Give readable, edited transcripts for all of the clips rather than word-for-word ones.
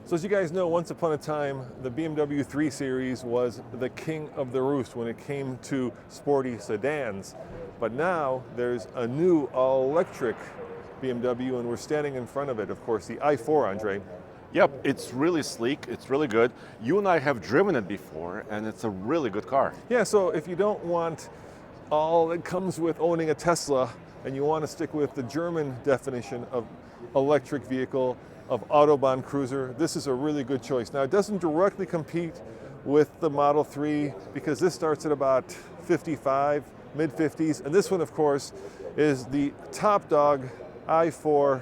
So as you guys know, once upon a time, the BMW 3 Series was the king of the roost when it came to sporty sedans. But now there's a new all-electric BMW, and we're standing in front of it, of course, the i4, Andre. Yep, it's really sleek, it's really good. You and I have driven it before, and it's a really good car. Yeah, so if you don't want all that comes with owning a Tesla, and you want to stick with the German definition of electric vehicle, of Autobahn cruiser, this is a really good choice. Now, it doesn't directly compete with the Model 3 because this starts at about 55, mid 50s, and this one, of course, is the top dog i4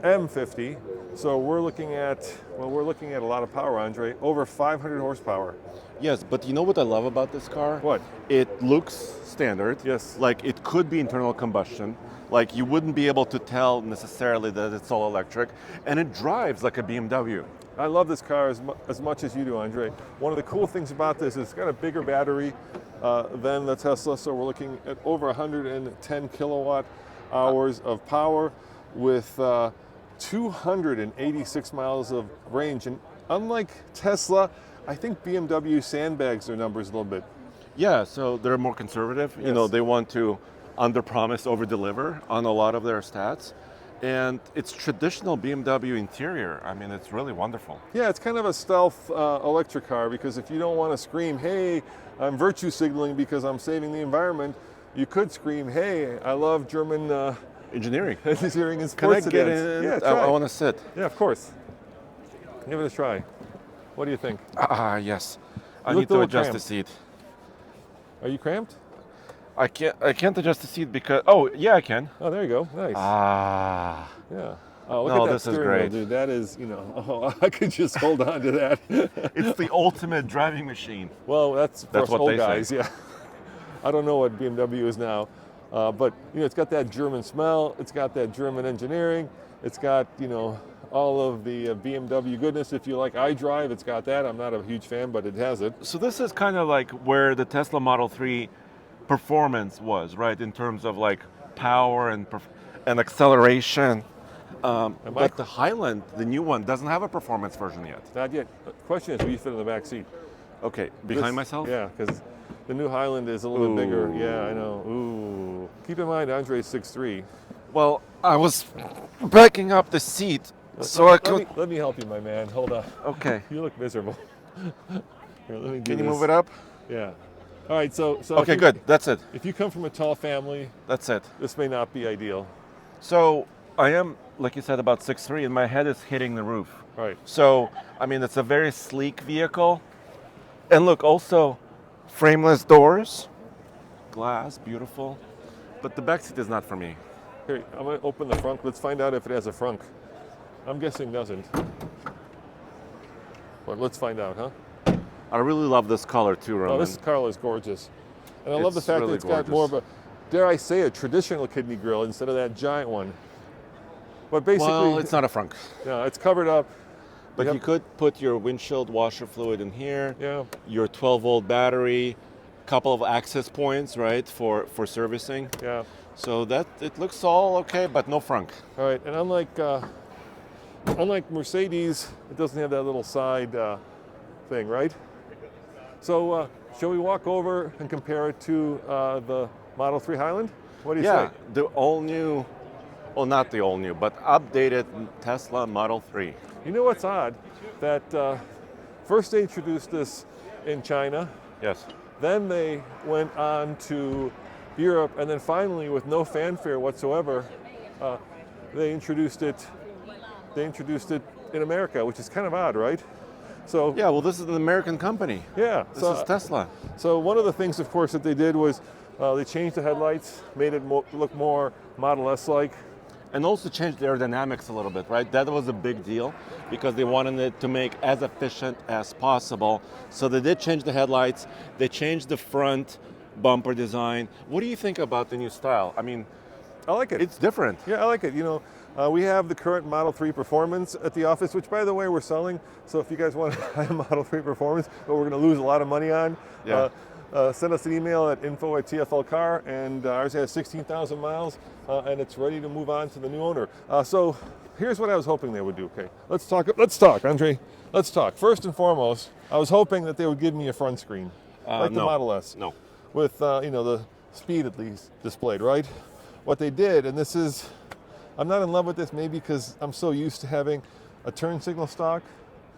M50. So we're looking at a lot of power, Andre, over 500 horsepower. Yes, but you know what I love about this car? What? It looks standard. Yes. Like it could be internal combustion. Like you wouldn't be able to tell necessarily that it's all electric. And it drives like a BMW. I love this car as much as you do, Andre. One of the cool things about this is it's got a bigger battery than the Tesla, so we're looking at over 110 kilowatt hours of power with 286 miles of range. And unlike Tesla, I think BMW sandbags their numbers a little bit. Yeah, so they're more conservative. Yes. You know, they want to under-promise, over-deliver on a lot of their stats. And it's traditional BMW interior. I mean, it's really wonderful. Yeah, it's kind of a stealth electric car because if you don't want to scream, hey, I'm virtue signaling because I'm saving the environment, you could scream, hey, I love German Engineering. engineering and Can I sports get sedans. in? Yeah, I try. want to sit. Yeah, of course. Give it a try. What do you think? Yes. I You need looked a to little adjust cramped. the seat. Are you cramped? I can't adjust the seat because, oh, yeah, I can. Oh, there you go. Nice. Ah. Yeah. Oh, look No, at that this is steering wheel, great. dude. That is, oh, I could just hold on to that. It's the ultimate driving machine. Well, that's for us what old they say. guys, yeah. I don't know what BMW is now, but it's got that German smell. It's got that German engineering. It's got all of the BMW goodness. If you like iDrive, it's got that. I'm not a huge fan, but it has it. So this is kind of like where the Tesla Model 3 performance was, right? In terms of like power and acceleration. But the Highland, the new one, doesn't have a performance version yet. Not yet. The question is, will you fit in the back seat? Okay, behind myself? Yeah, because the new Highland is a little bit bigger. Ooh. Yeah, I know. Ooh. Keep in mind, Andre's 6'3". Well, I was backing up the seat so I could. Let me help you, my man. Hold on. Okay. You look miserable. Here, let me do Can you this. move it up? Yeah. All right, so Okay, good. That's it. If you come from a tall family, That's it. this may not be ideal. So I am, like you said, about 6'3", and my head is hitting the roof. Right. So, I mean, it's a very sleek vehicle. And look, also frameless doors, glass, beautiful. But the back seat is not for me. Here, I'm going to open the front. Let's find out if it has a frunk. I'm guessing doesn't. But let's find out, huh? I really love this color too, Roman. Oh, this car is gorgeous. And I love the It's fact really that it's got more of gorgeous. a, dare I say, a traditional kidney grill instead of that giant one. But basically, Well, it's not a frunk. it's covered up. But Yep. you could put your windshield washer fluid in here, Yeah. your 12-volt battery, couple of access points, right, for servicing. Yeah. So that it looks all okay, but no frunk. All right. And unlike Mercedes, it doesn't have that little side thing, right? So shall we walk over and compare it to the Model 3 Highland? What do you Yeah, say? the all-new, well, not the all-new, but updated Tesla Model 3. You know what's odd? That first they introduced this in China, Yes. then they went on to Europe, and then finally, with no fanfare whatsoever, they introduced it. They introduced it in America, which is kind of odd, right? So Yeah, well, this is an American company. yeah. This is Tesla. So one of the things, of course, that they did was they changed the headlights, made it look more Model S-like. And also changed the aerodynamics a little bit, right? That was a big deal because they wanted it to make as efficient as possible. So they did change the headlights. They changed the front bumper design. What do you think about the new style? I mean, I like it. it's different. Yeah, I like it. We have the current Model 3 Performance at the office, which, by the way, we're selling. So if you guys want to buy a Model 3 Performance, but we're going to lose a lot of money on, Yeah. send us an email at info@TFL Car, and ours has 16,000 miles, and it's ready to move on to the new owner. So here's what I was hoping they would do. Okay, let's talk, Andre. Let's talk. First and foremost, I was hoping that they would give me a front screen, like the No. Model S, No. with the speed at least displayed, right? What they did, and this is, I'm not in love with this, maybe because I'm so used to having a turn signal stock.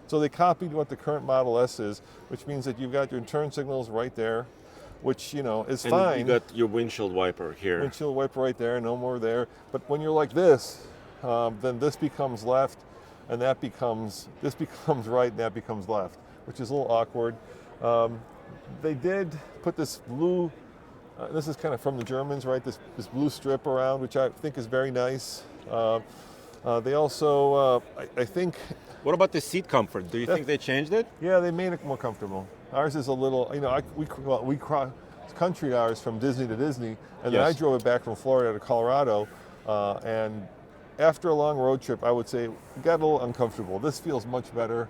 So they copied what the current Model S is, which means that you've got your turn signals right there, which is And fine. you got your windshield wiper here. Windshield wiper right there, no more there. But when you're like this, then this becomes left, and this becomes right, and that becomes left, which is a little awkward. They did put this blue, this is kind of from the Germans, right? This blue strip around, which I think is very nice. They also, I think, What about the seat comfort? Do you think they changed it? yeah, they made it more comfortable. Ours is a little, we cross country ours from Disney to Disney, and then I Yes. drove it back from Florida to Colorado, and after a long road trip, I would say it got a little uncomfortable. This feels much better,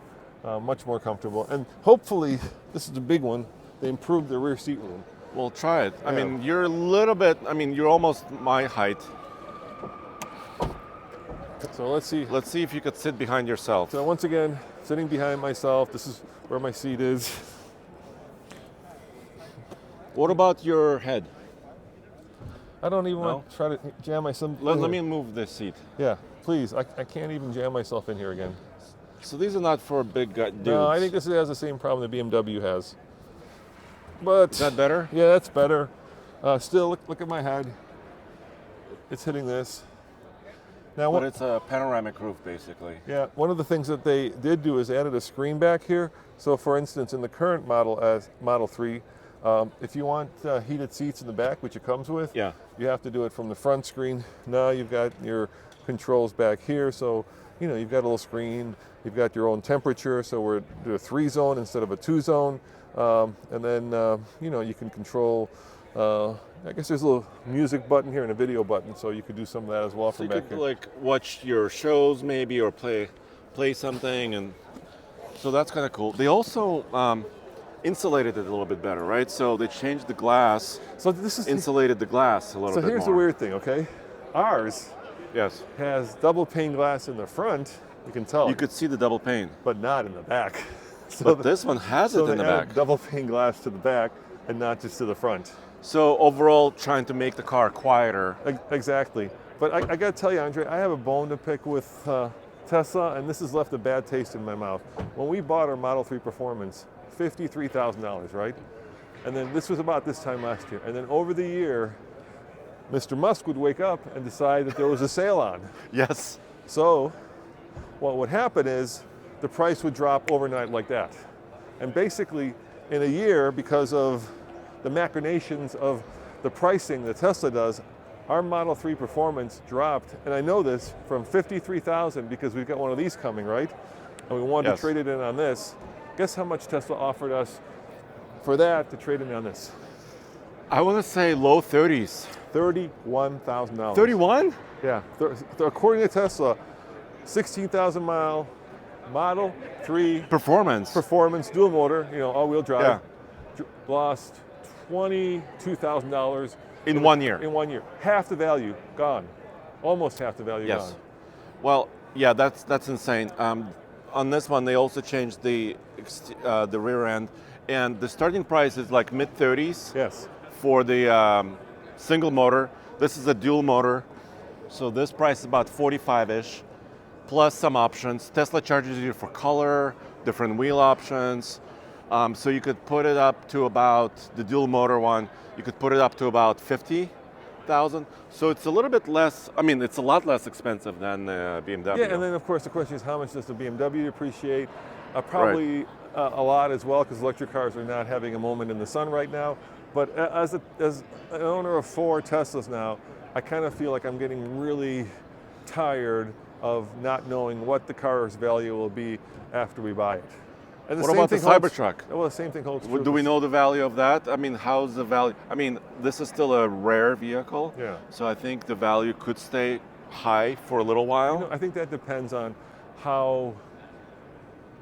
much more comfortable, and hopefully, this is the big one, they improved the rear seat room. Well, try it. I Yeah. mean, you're a little bit, you're almost my height. So let's see. Let's see if you could sit behind yourself. So once again, sitting behind myself, this is where my seat is. What about your head? I don't even No? want to try to jam myself. Let me move this seat. Yeah, please. I can't even jam myself in here again. So these are not for big dudes. No, I think this has the same problem the BMW has. But Is that better? yeah, that's better. Still, look at my head. It's hitting this. Now, But it's a panoramic roof, basically. yeah, one of the things that they did do is added a screen back here. So, for instance, in the current Model 3, if you want heated seats in the back, which it comes with, Yeah. you have to do it from the front screen. Now you've got your controls back here, so you've got a little screen. You've got your own temperature, so we're do a 3-zone instead of a 2-zone, and then you can control. I guess there's a little music button here and a video button, so you could do some of that as well So from you back could here. like watch your shows maybe, or play something, and so that's kind of cool. They also insulated it a little bit better, right? So they changed the glass, So this is insulated the glass a little so bit here's more. the weird thing, okay? Ours Yes. has double pane glass in the front. You can tell, You could see the double pane, but not in the back. So but this one has so it in they the added back. double pane glass to the back and not just to the front. So overall, trying to make the car quieter. Exactly. But I got to tell you, Andre, I have a bone to pick with Tesla, and this has left a bad taste in my mouth. When we bought our Model 3 Performance, $53,000, right? And then this was about this time last year. And then over the year, Mr. Musk would wake up and decide that there was a sale on. Yes. So what would happen is the price would drop overnight like that. And basically, in a year, because of the machinations of the pricing that Tesla does, our Model 3 Performance dropped, and I know this, from $53,000 because we've got one of these coming, right? And we wanted Yes. to trade it in on this. Guess how much Tesla offered us for that to trade in on this? I want to say low 30s. $31,000. 31? Yeah. According to Tesla, 16,000 mile Model 3 Performance. Performance dual motor, all-wheel drive, Yeah. lost $22,000 In 1 year. in 1 year. Half the value gone, almost half the value Yes. gone. Well, yeah, that's insane. On this one, they also changed the rear end, and the starting price is like mid 30s Yes. for the single motor. This is a dual motor, so this price is about 45-ish, plus some options. Tesla charges you for color, different wheel options. So you could put it up to about, the dual motor one, you could put it up to about 50,000. So it's a little bit less, it's a lot less expensive than the BMW. Yeah, and then of course the question is how much does the BMW depreciate? Probably a lot as well, because electric cars are not having a moment in the sun right now. But as an owner of 4 Teslas now, I kind of feel like I'm getting really tired of not knowing what the car's value will be after we buy it. And What about the Cybertruck? Well, the same thing holds true. Do we know the value of that? How's the value? This is still a rare vehicle. Yeah. So I think the value could stay high for a little while. I think that depends on how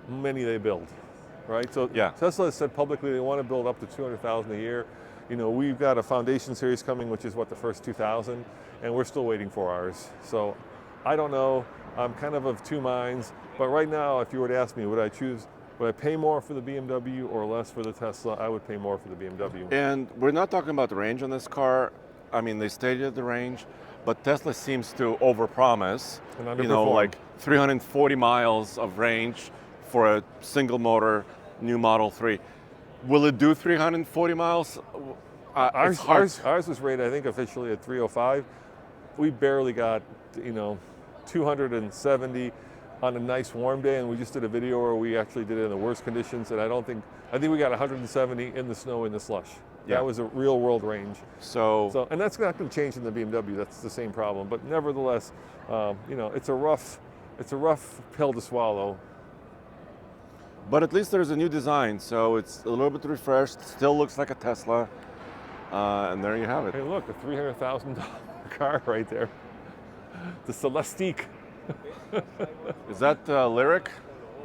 many they build, right? So Yeah. Tesla has said publicly they want to build up to 200,000 a year. We've got a Foundation series coming, which is the first 2,000, and we're still waiting for ours. So I don't know. I'm kind of two minds. But right now, if you were to ask me, would I pay more for the BMW or less for the Tesla? I would pay more for the BMW. And we're not talking about the range on this car. I mean, they stated the range, but Tesla seems to overpromise. And underperform. Like 340 miles of range for a single motor new Model 3. Will it do 340 miles? Ours was rated, I think, officially at 305. We barely got, 270 on a nice warm day, and we just did a video where we actually did it in the worst conditions, and I think we got 170 in the snow in the slush. Yeah. That was a real world range. So and that's not going to change in the BMW. That's the same problem. But nevertheless, it's a rough pill to swallow. But at least there's a new design, so it's a little bit refreshed. Still looks like a Tesla, and there you have it. Hey, look, a $300,000 car right there. The Celestiq. Is that Lyric?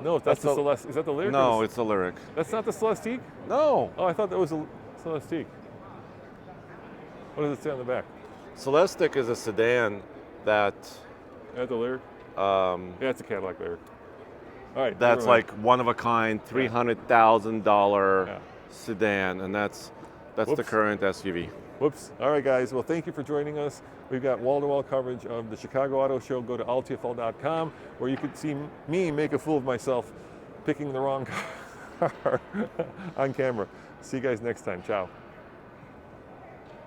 No, that's the Celestiq. Is that the Lyric? No, it's a Lyric. That's not the Celestiq? No. Oh, I thought that was a Celestiq. What does it say on the back? Celestiq is a sedan that. Is that the Lyric? Yeah, it's a Cadillac Lyric. All right. That's like one of a kind, $300,000 sedan, and that's the current SUV. Whoops. All right, guys. Well, thank you for joining us. We've got wall-to-wall coverage of the Chicago Auto Show. Go to alltfl.com, where you could see me make a fool of myself picking the wrong car on camera. See you guys next time. Ciao.